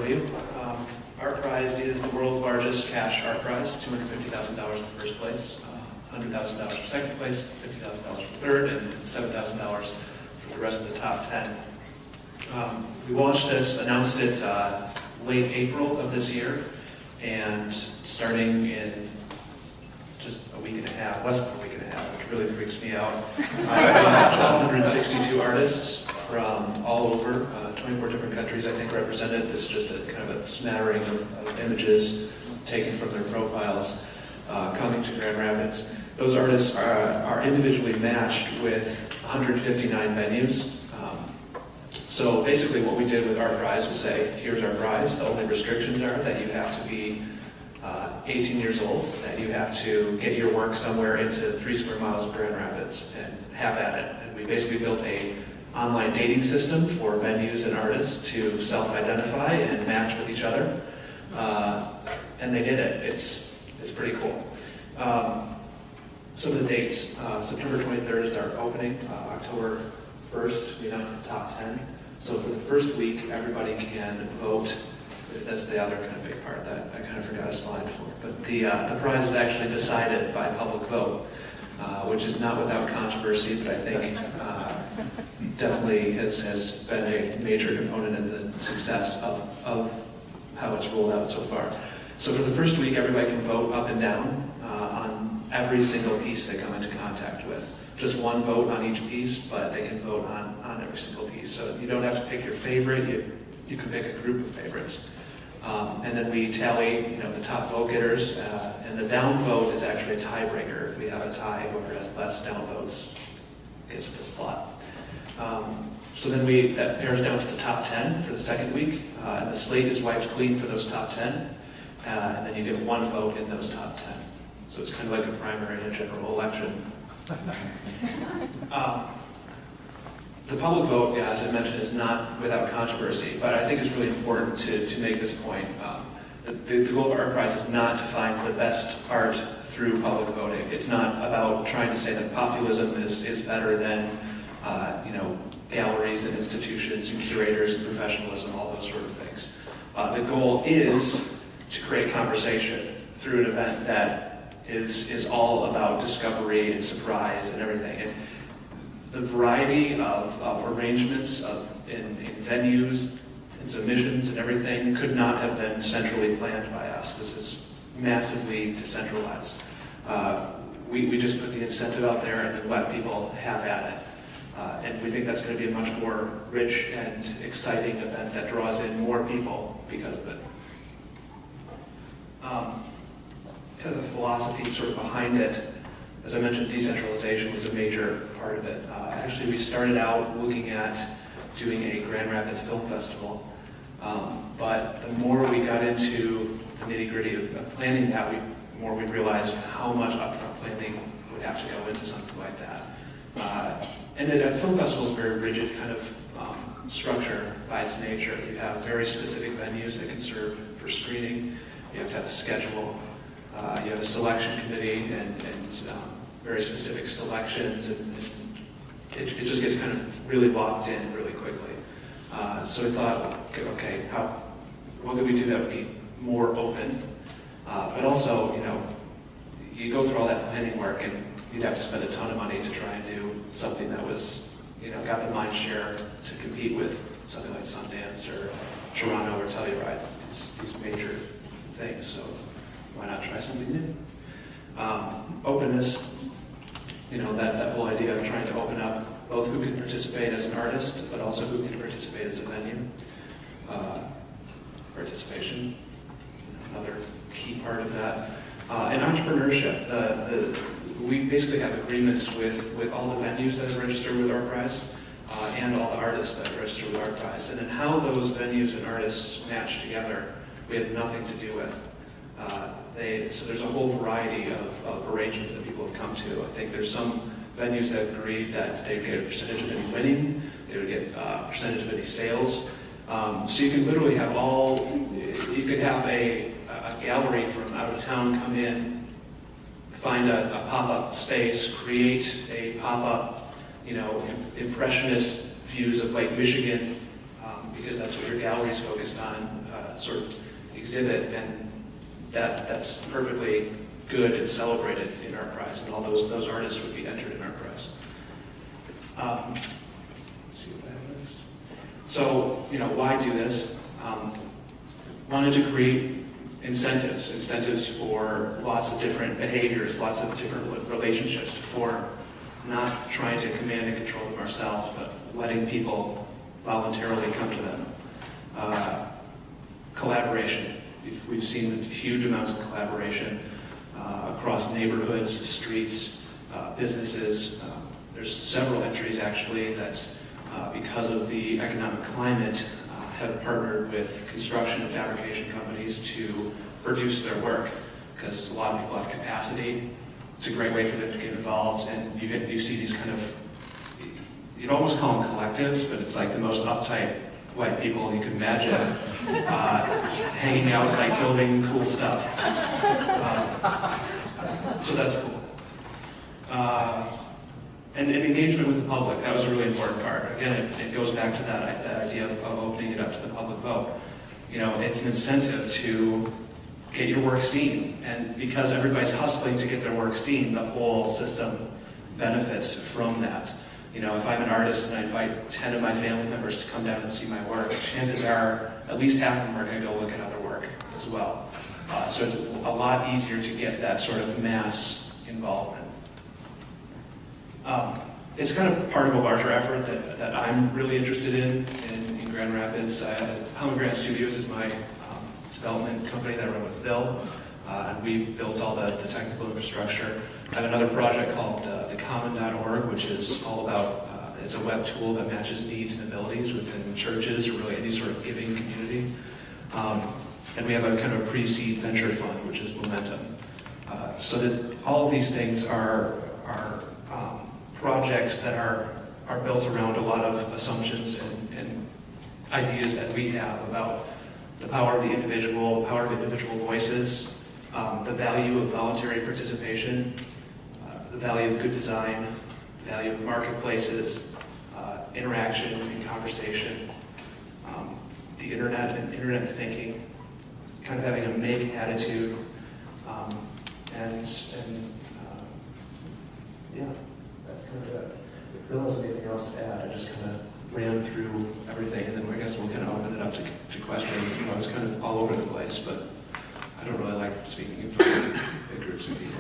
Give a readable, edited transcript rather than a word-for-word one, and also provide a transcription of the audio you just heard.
overview. Art prize is the world's largest cash art prize, $250,000 for first place, $100,000 for second place, $50,000 for third, and $7,000 for the rest of the top 10. We launched this, announced it late April of this year, and starting in just a week and a half, less than a week and a half, which really freaks me out, 1,262 artists from all over, 24 different countries I think represented. This is just a kind of a smattering of images taken from their profiles coming to Grand Rapids. Those artists are individually matched with 159 venues. So basically what we did with our prize was say, here's our prize. The only restrictions are that you have to be 18 years old, that you have to get your work somewhere into 3 square miles of Grand Rapids and have at it. And we basically built an online dating system for venues and artists to self-identify and match with each other. And they did it. It's pretty cool. Some of the dates, September 23rd is our opening, October 1st we announced the top 10. So for the first week, everybody can vote. That's the other kind of big part that I kind of forgot a slide for. But the prize is actually decided by public vote, which is not without controversy, but I think definitely has been a major component in the success of how it's rolled out so far. So for the first week, everybody can vote up and down on every single piece they come into contact with. Just one vote on each piece, but they can vote on every single piece. So you don't have to pick your favorite, you can pick a group of favorites. And then we tally the top vote getters, and the down vote is actually a tiebreaker. If we have a tie, whoever has less down votes gets the slot. So then that pairs down to the top 10 for the second week, and the slate is wiped clean for those top 10, and then you get one vote in those top 10. So it's kind of like a primary and a general election. The public vote, as I mentioned, is not without controversy, but I think it's really important to make this point. The goal of Art Prize is not to find the best art through public voting. It's not about trying to say that populism is better than galleries and institutions and curators and professionalism, all those sort of things. The goal is to create conversation through an event that is all about discovery and surprise and everything. And the variety of arrangements in venues and submissions and everything could not have been centrally planned by us. This is massively decentralized. We just put the incentive out there and then let people have at it. And we think that's going to be a much more rich and exciting event that draws in more people because of it. Kind of the philosophy sort of behind it, as I mentioned, decentralization was a major part of it. Actually, we started out looking at doing a Grand Rapids Film Festival, but the more we got into the nitty-gritty of planning that, the more we realized how much upfront planning would have to go into something like that. And a film festival is a very rigid kind of structure by its nature. You have very specific venues that can serve for screening. You have to have a schedule. You have a selection committee and very specific selections, and it just gets kind of really locked in really quickly. So we thought, okay, what could we do that would be more open? But also, you go through all that planning work, and you'd have to spend a ton of money to try and do something that was, got the mind share to compete with something like Sundance or Toronto or Telluride, these major things. So why not try something new? Openness, that whole idea of trying to open up both who can participate as an artist, but also who can participate as a venue. Participation, another key part of that. And entrepreneurship. We basically have agreements with all the venues that are registered with Art Prize and all the artists that are registered with Art Prize. And then how those venues and artists match together, we have nothing to do with. So there's a whole variety of arrangements that people have come to. I think there's some venues that have agreed that they would get a percentage of any winning, they would get a percentage of any sales. So you can literally have you could have a gallery from out of town come in, find a pop-up space, create a pop-up, impressionist views of Lake Michigan, because that's what your gallery's focused on. sort of exhibit, and that's perfectly good and celebrated in our prize, and all those artists would be entered in our prize. Let's see what I have next. So, why do this? Wanted to create incentives for lots of different behaviors, lots of different relationships to form, not trying to command and control them ourselves, but letting people voluntarily come to them. Collaboration. We've seen huge amounts of collaboration across neighborhoods, streets, businesses. There's several entries actually that, because of the economic climate, have partnered with construction and fabrication companies to produce their work, because a lot of people have capacity. It's a great way for them to get involved, and you see these kind of, you'd almost call them collectives, but it's like the most uptight white people you can imagine, hanging out, like building cool stuff. So that's cool. And engagement with the public, that was a really important part. Again, it goes back to that idea of opening it up to the public vote. It's an incentive to get your work seen. And because everybody's hustling to get their work seen, the whole system benefits from that. If I'm an artist and I invite 10 of my family members to come down and see my work, chances are at least half of them are going to go look at other work as well. So it's a lot easier to get that sort of mass involvement. It's kind of part of a larger effort that I'm really interested in Grand Rapids. Pomegranate Studios is my development company that I run with Bill, and we've built all the technical infrastructure. I have another project called thecommon.org, which is all about, it's a web tool that matches needs and abilities within churches or really any sort of giving community. And we have a kind of pre-seed venture fund, which is Momentum. So that all of these things are projects that are built around a lot of assumptions and ideas that we have about the power of the individual, the power of individual voices, the value of voluntary participation, the value of good design, the value of marketplaces, interaction and conversation, the internet and internet thinking, kind of having a make attitude, yeah, that's kind of it. If Bill has anything else to add, I just kind of ran through everything, and then I guess we'll kind of open it up to questions. I was kind of all over the place, but I don't really like speaking in front of big groups of people.